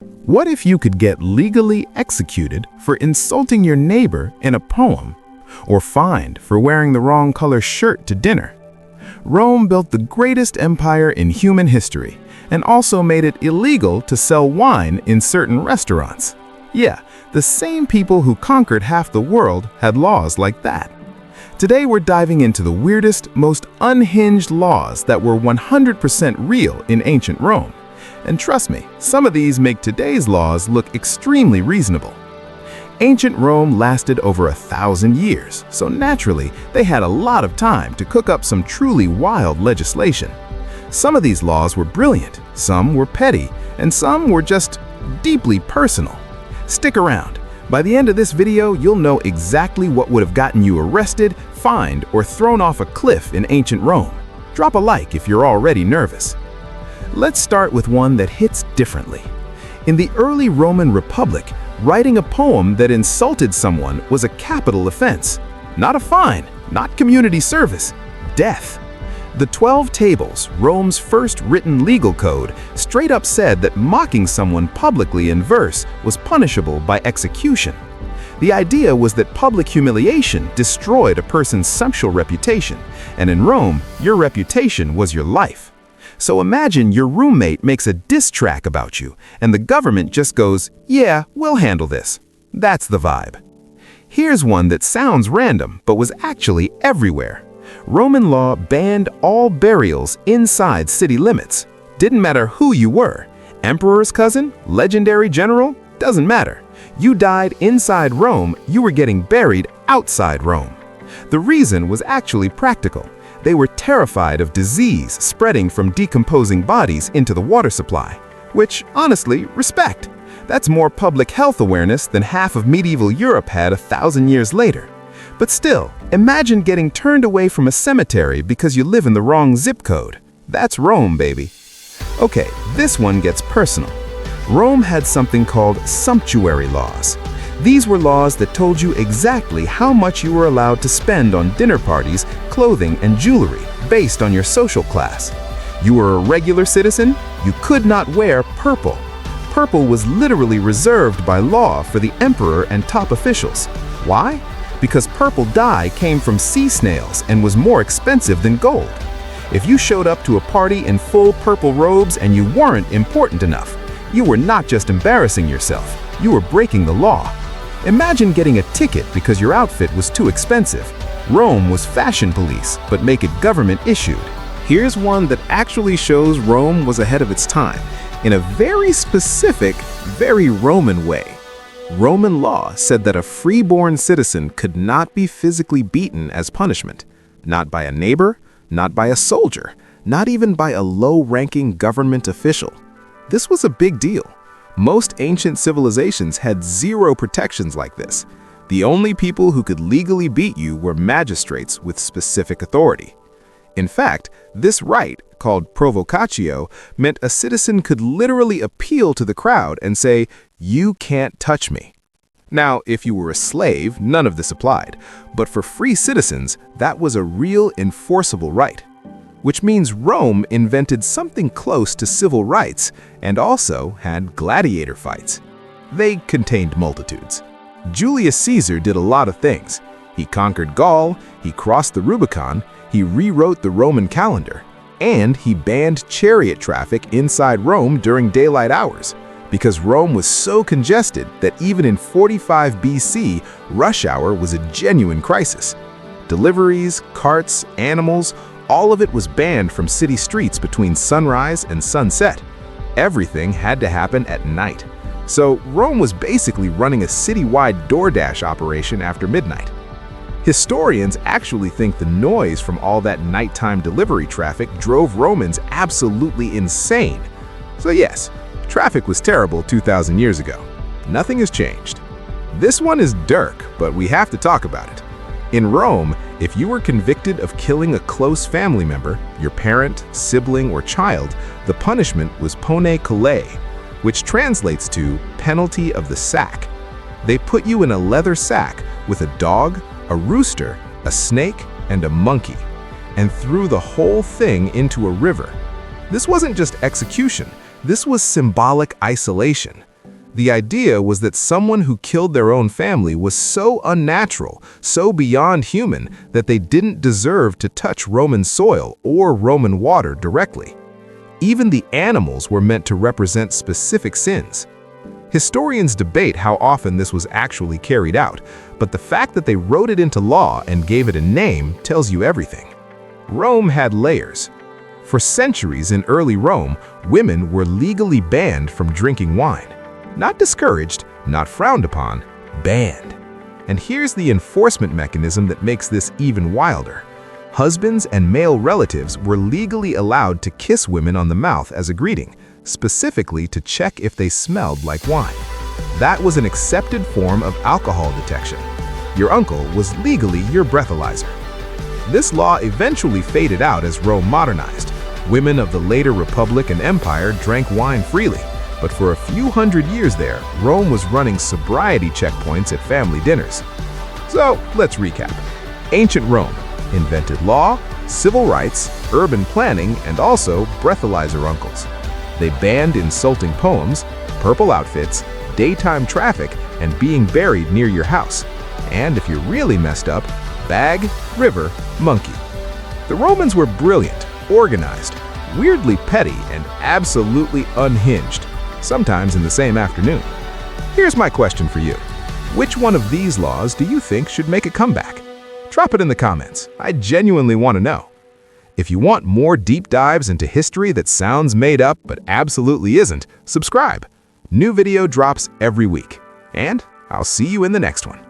What if you could get legally executed for insulting your neighbor in a poem, or fined for wearing the wrong color shirt to dinner? Rome built the greatest empire in human history and also made it illegal to sell wine in certain restaurants. Yeah, the same people who conquered half the world had laws like that. Today we're diving into the weirdest, most unhinged laws that were 100% real in ancient Rome. And trust me, some of these make today's laws look extremely reasonable. Ancient Rome lasted over 1,000 years, so naturally they had a lot of time to cook up some truly wild legislation. Some of these laws were brilliant, some were petty, and some were just deeply personal. Stick around. By the end of this video, you'll know exactly what would have gotten you arrested, fined, or thrown off a cliff in ancient Rome. Drop a like if you're already nervous. Let's start with one that hits differently. In the early Roman Republic, writing a poem that insulted someone was a capital offense. Not a fine, not community service, death. The 12 Tables, Rome's first written legal code, straight up said that mocking someone publicly in verse was punishable by execution. The idea was that public humiliation destroyed a person's social reputation, and in Rome, your reputation was your life. So imagine your roommate makes a diss track about you, and the government just goes, "Yeah, we'll handle this." That's the vibe. Here's one that sounds random, but was actually everywhere. Roman law banned all burials inside city limits. Didn't matter who you were. Emperor's cousin, legendary general, doesn't matter. You died inside Rome, you were getting buried outside Rome. The reason was actually practical. They were terrified of disease spreading from decomposing bodies into the water supply. Which, honestly, respect. That's more public health awareness than half of medieval Europe had 1,000 years later. But still, imagine getting turned away from a cemetery because you live in the wrong zip code. That's Rome, baby. Okay, this one gets personal. Rome had something called sumptuary laws. These were laws that told you exactly how much you were allowed to spend on dinner parties, clothing, and jewelry based on your social class. You were a regular citizen, you could not wear purple. Purple was literally reserved by law for the emperor and top officials. Why? Because purple dye came from sea snails and was more expensive than gold. If you showed up to a party in full purple robes and you weren't important enough, you were not just embarrassing yourself, you were breaking the law. Imagine getting a ticket because your outfit was too expensive. Rome was fashion police, but make it government issued. Here's one that actually shows Rome was ahead of its time, in a very specific, very Roman way. Roman law said that a freeborn citizen could not be physically beaten as punishment. Not by a neighbor, not by a soldier, not even by a low-ranking government official. This was a big deal. Most ancient civilizations had zero protections like this. The only people who could legally beat you were magistrates with specific authority. In fact, this right, called provocatio, meant a citizen could literally appeal to the crowd and say, "You can't touch me." Now, if you were a slave, none of this applied. But for free citizens, that was a real enforceable right. Which means Rome invented something close to civil rights and also had gladiator fights. They contained multitudes. Julius Caesar did a lot of things. He conquered Gaul, he crossed the Rubicon, he rewrote the Roman calendar, and he banned chariot traffic inside Rome during daylight hours, because Rome was so congested that even in 45 BC, rush hour was a genuine crisis. Deliveries, carts, animals, all of it was banned from city streets between sunrise and sunset. Everything had to happen at night. So Rome was basically running a citywide DoorDash operation after midnight. Historians actually think the noise from all that nighttime delivery traffic drove Romans absolutely insane. So yes, traffic was terrible 2,000 years ago. Nothing has changed. This one is Dirk, but we have to talk about it. In Rome, if you were convicted of killing a close family member, your parent, sibling, or child, the punishment was pone collae, which translates to penalty of the sack. They put you in a leather sack with a dog, a rooster, a snake, and a monkey, and threw the whole thing into a river. This wasn't just execution, this was symbolic isolation. The idea was that someone who killed their own family was so unnatural, so beyond human, that they didn't deserve to touch Roman soil or Roman water directly. Even the animals were meant to represent specific sins. Historians debate how often this was actually carried out, but the fact that they wrote it into law and gave it a name tells you everything. Rome had layers. For centuries in early Rome, women were legally banned from drinking wine. Not discouraged, not frowned upon, banned. And here's the enforcement mechanism that makes this even wilder. Husbands and male relatives were legally allowed to kiss women on the mouth as a greeting, specifically to check if they smelled like wine. That was an accepted form of alcohol detection. Your uncle was legally your breathalyzer. This law eventually faded out as Rome modernized. Women of the later Republic and Empire drank wine freely, but for a few hundred years there, Rome was running sobriety checkpoints at family dinners. So, let's recap. Ancient Rome invented law, civil rights, urban planning, and also breathalyzer uncles. They banned insulting poems, purple outfits, daytime traffic, and being buried near your house. And if you're really messed up, bag, river, monkey. The Romans were brilliant, organized, weirdly petty, and absolutely unhinged, sometimes in the same afternoon. Here's my question for you. Which one of these laws do you think should make a comeback? Drop it in the comments. I genuinely want to know. If you want more deep dives into history that sounds made up but absolutely isn't, subscribe. New video drops every week. And I'll see you in the next one.